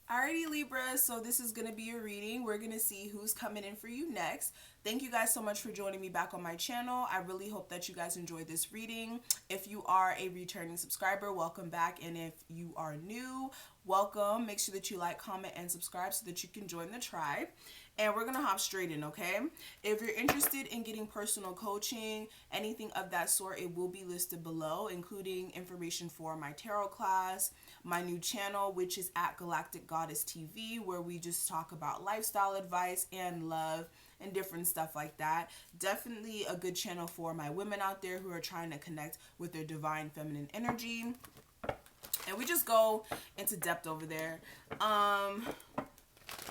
Alrighty, Libra, so this is going to be your reading. We're going to see who's coming in for you next. Thank you guys so much for joining me back on my channel. I really hope that you guys enjoyed this reading. If you are a returning subscriber, welcome back. And if you are new, welcome. Make sure that you like, comment, and subscribe so that you can join the tribe. And we're going to hop straight in, okay? If you're interested in getting personal coaching, anything of that sort, it will be listed below, including information for my tarot class, my new channel, which is at Galactic Goddess TV, where we just talk about lifestyle advice and love and different stuff like that. Definitely a good channel for my women out there who are trying to connect with their divine feminine energy. And we just go into depth over there.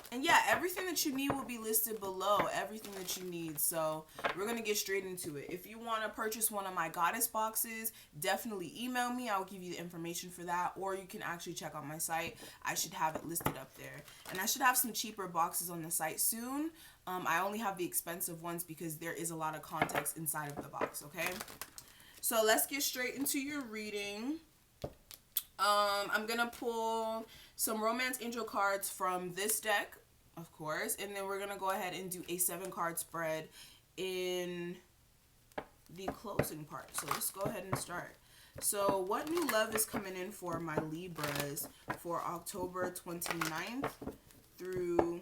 And yeah, everything that you need will be listed below. Everything that you need. So we're going to get straight into it. If you want to purchase one of my goddess boxes, definitely email me. I'll give you the information for that. Or you can actually check out my site. I should have it listed up there. And I should have some cheaper boxes on the site soon. I only have the expensive ones because there is a lot of context inside of the box, okay? So let's get straight into your reading. I'm going to pull some Romance Angel cards from this deck, of course, and then we're going to go ahead and do a 7-card spread in the closing part. So let's go ahead and start. So what new love is coming in for my Libras for October 29th through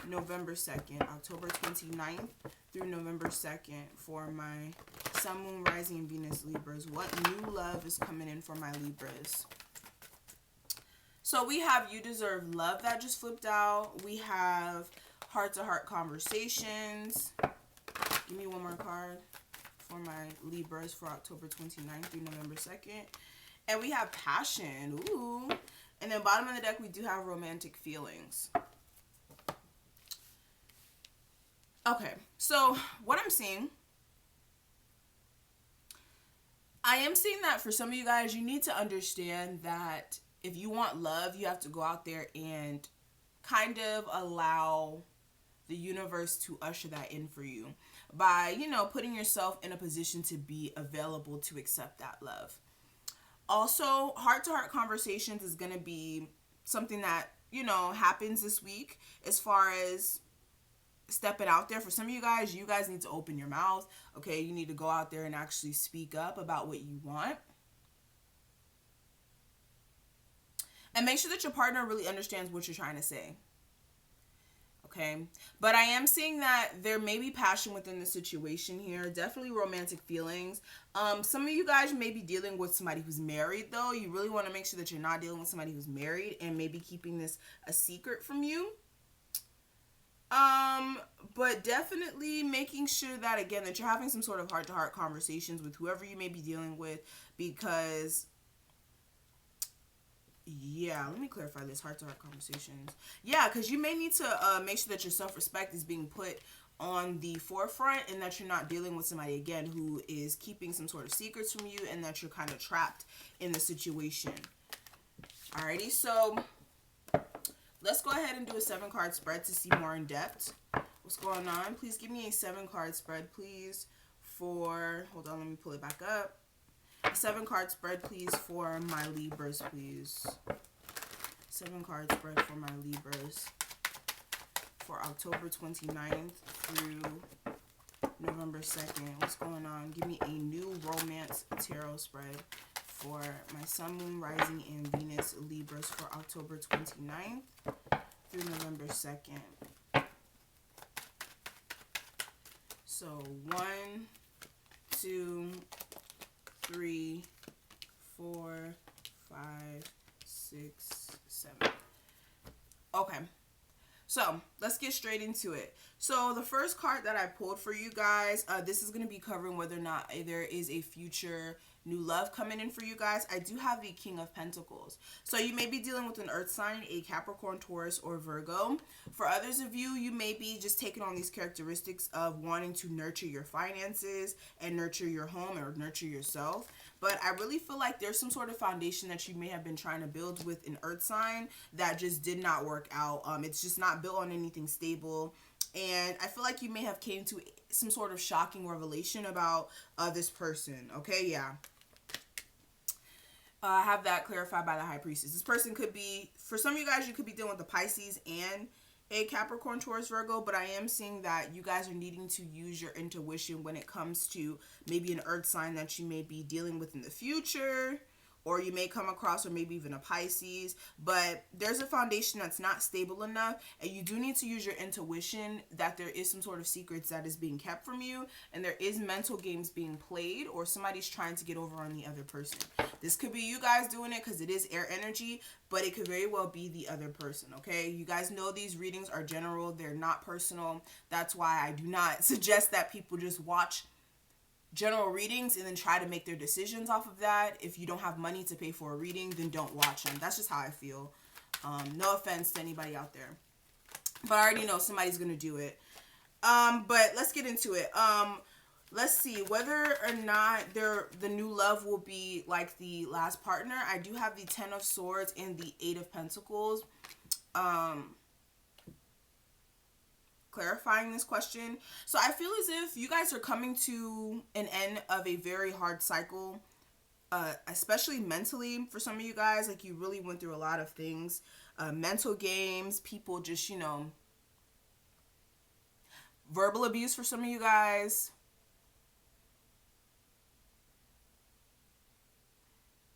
November 2nd? October 29th through November 2nd for my Sun, Moon, Rising, and Venus Libras. What new love is coming in for my Libras? So we have You Deserve Love that just flipped out. We have Heart-to-Heart Conversations. Give me one more card for my Libras for October 29th through November 2nd. And we have Passion. Ooh. And then bottom of the deck, we do have Romantic Feelings. Okay, so what I'm seeing, I am seeing that for some of you guys, you need to understand that if you want love, you have to go out there and kind of allow the universe to usher that in for you by, you know, putting yourself in a position to be available to accept that love. Also, heart-to-heart conversations is going to be something that, you know, happens this week as far as stepping out there. For some of you guys need to open your mouth, okay? You need to go out there and actually speak up about what you want. And make sure that your partner really understands what you're trying to say. Okay? But I am seeing that there may be passion within the situation here. Definitely romantic feelings. Some of you guys may be dealing with somebody who's married, though. You really want to make sure that you're not dealing with somebody who's married and maybe keeping this a secret from you. But definitely making sure that, again, that you're having some sort of heart-to-heart conversations with whoever you may be dealing with, because yeah, let me clarify this, heart-to-heart conversations. Yeah, because you may need to make sure that your self-respect is being put on the forefront and that you're not dealing with somebody, again, who is keeping some sort of secrets from you and that you're kind of trapped in the situation. Alrighty, so let's go ahead and do a 7-card spread to see more in depth what's going on. Please give me a 7-card spread, please, for, hold on, let me pull it back up. A 7-card spread, please, for my Libras, please. 7-card spread for my Libras for October 29th through November 2nd. What's going on? Give me a new romance tarot spread for my Sun, Moon, Rising, and Venus Libras for October 29th through November 2nd. So 1, 2, 3, 4, 5, 6, 7. Okay, so let's get straight into it. So the first card that I pulled for you guys, this is going to be covering whether or not there is a future new love coming in for you guys. I do have the King of Pentacles. So you may be dealing with an earth sign, a Capricorn, Taurus, or Virgo. For others of you, you may be just taking on these characteristics of wanting to nurture your finances and nurture your home or nurture yourself. But I really feel like there's some sort of foundation that you may have been trying to build with an earth sign that just did not work out. It's just not built on anything stable. And I feel like you may have came to some sort of shocking revelation about this person. Okay, yeah. I have that clarified by the High Priestess. This person could be, for some of you guys, you could be dealing with the Pisces and a Capricorn, Taurus, Virgo, but I am seeing that you guys are needing to use your intuition when it comes to maybe an earth sign that you may be dealing with in the future, or you may come across, or maybe even a Pisces, but there's a foundation that's not stable enough, and you do need to use your intuition that there is some sort of secrets that is being kept from you, and there is mental games being played, or somebody's trying to get over on the other person. This could be you guys doing it because it is air energy, but it could very well be the other person, okay? You guys know these readings are general, they're not personal. That's why I do not suggest that people just watch general readings and then try to make their decisions off of that. If you don't have money to pay for a reading, then don't watch them. That's just how I feel. No offense to anybody out there, but I already know somebody's gonna do it. But let's get into it. Let's see whether or not the new love will be like the last partner. I do have the 10 of Swords and the 8 of Pentacles. Clarifying this question. So I feel as if you guys are coming to an end of a very hard cycle, especially mentally for some of you guys. Like, you really went through a lot of things, mental games, people just, you know, verbal abuse for some of you guys.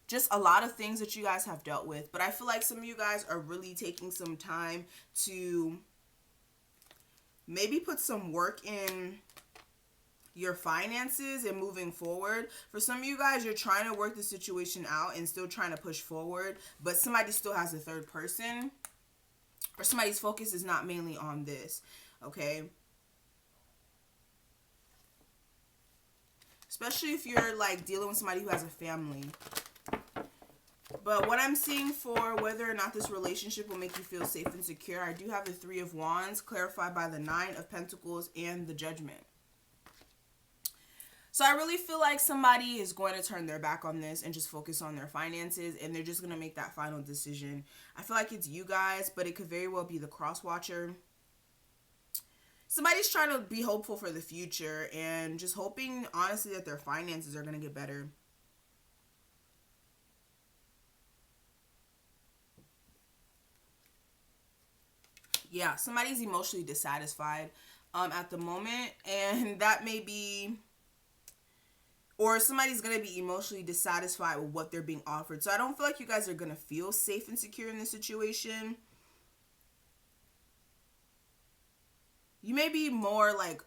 Just a lot of things that you guys have dealt with. But I feel like some of you guys are really taking some time to maybe put some work in your finances and moving forward. For some of you guys, you're trying to work the situation out and still trying to push forward, but somebody still has a third person, or somebody's focus is not mainly on this, okay? Especially if you're like dealing with somebody who has a family. But what I'm seeing for whether or not this relationship will make you feel safe and secure, I do have the 3 of Wands clarified by the 9 of Pentacles and the Judgment. So I really feel like somebody is going to turn their back on this and just focus on their finances, and they're just going to make that final decision. I feel like it's you guys, but it could very well be the cross watcher. Somebody's trying to be hopeful for the future and just hoping, honestly, that their finances are going to get better. Yeah, somebody's emotionally dissatisfied at the moment, and that may be, or somebody's going to be emotionally dissatisfied with what they're being offered. So I don't feel like you guys are going to feel safe and secure in this situation. You may be more like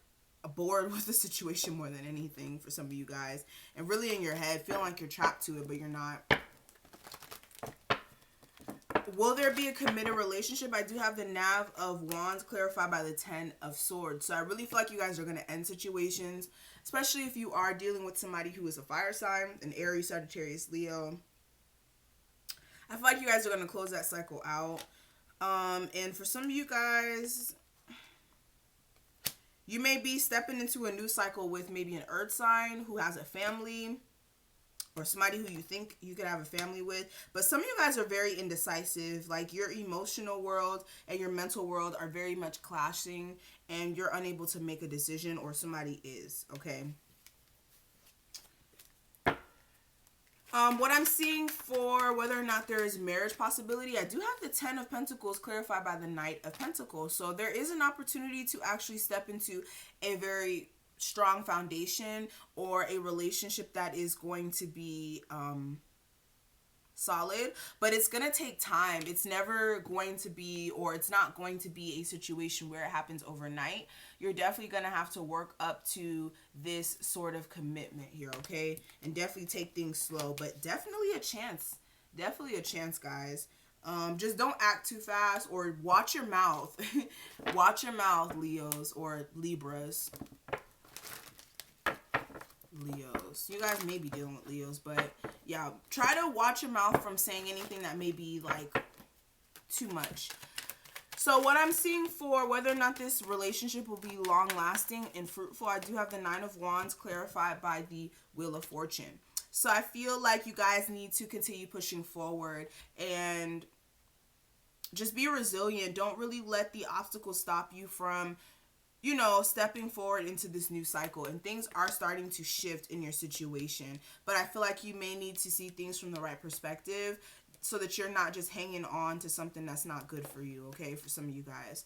bored with the situation more than anything for some of you guys, and really in your head feeling like you're trapped to it, but you're not. Will there be a committed relationship? I do have the Nov of Wands clarified by the 10 of Swords. So I really feel like you guys are going to end situations, especially if you are dealing with somebody who is a fire sign, an Aries, Sagittarius, Leo. I feel like you guys are going to close that cycle out. And for some of you guys, you may be stepping into a new cycle with maybe an earth sign who has a family, or somebody who you think you could have a family with. But some of you guys are very indecisive. Like, your emotional world and your mental world are very much clashing, and you're unable to make a decision, or somebody is, okay? What I'm seeing for whether or not there is marriage possibility, I do have the 10 of Pentacles clarified by the Knight of Pentacles. So there is an opportunity to actually step into a very strong foundation, or a relationship that is going to be solid, but it's gonna take time. It's never going to be, or it's not going to be a situation where it happens overnight. You're definitely gonna have to work up to this sort of commitment here, okay? And definitely take things slow, but definitely a chance. Definitely a chance, guys. Just don't act too fast, or watch your mouth. Watch your mouth, Leos or Libras. Leos. You guys may be dealing with Leos, but yeah, try to watch your mouth from saying anything that may be like too much. So what I'm seeing for whether or not this relationship will be long lasting and fruitful, I do have the 9 of Wands clarified by the Wheel of Fortune. So I feel like you guys need to continue pushing forward and just be resilient. Don't really let the obstacles stop you from you know, stepping forward into this new cycle, and things are starting to shift in your situation. But I feel like you may need to see things from the right perspective so that you're not just hanging on to something that's not good for you, okay? For some of you guys,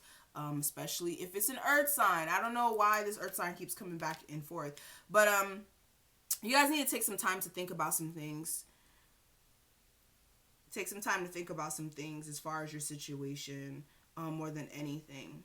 especially if it's an earth sign. I don't know why this earth sign keeps coming back and forth, but you guys need to take some time to think about some things. Take some time to think about some things as far as your situation, more than anything.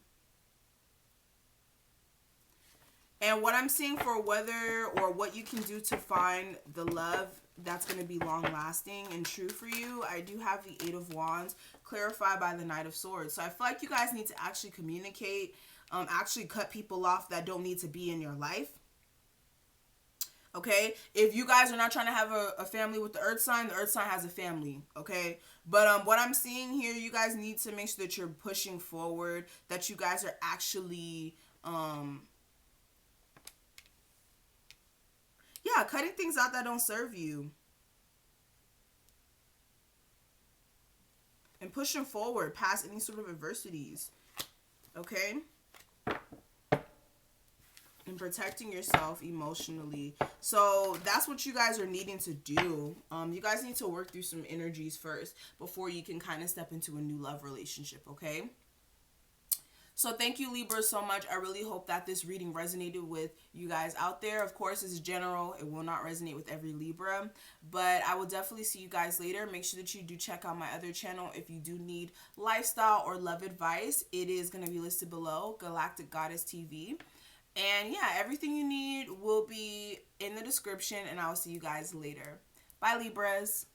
And what I'm seeing for whether or what you can do to find the love that's going to be long lasting and true for you, I do have the Eight of Wands clarified by the Knight of Swords. So I feel like you guys need to actually communicate, actually cut people off that don't need to be in your life. Okay, if you guys are not trying to have a family with the earth sign has a family, okay? But what I'm seeing here, you guys need to make sure that you're pushing forward, that you guys are actually yeah, cutting things out that don't serve you. And pushing forward past any sort of adversities. Okay? And protecting yourself emotionally. So that's what you guys are needing to do. You guys need to work through some energies first before you can kind of step into a new love relationship, okay? So thank you, Libra, so much. I really hope that this reading resonated with you guys out there. Of course, it's general. It will not resonate with every Libra, but I will definitely see you guys later. Make sure that you do check out my other channel if you do need lifestyle or love advice. It is going to be listed below, Galactic Goddess TV. And yeah, everything you need will be in the description, and I will see you guys later. Bye, Libras.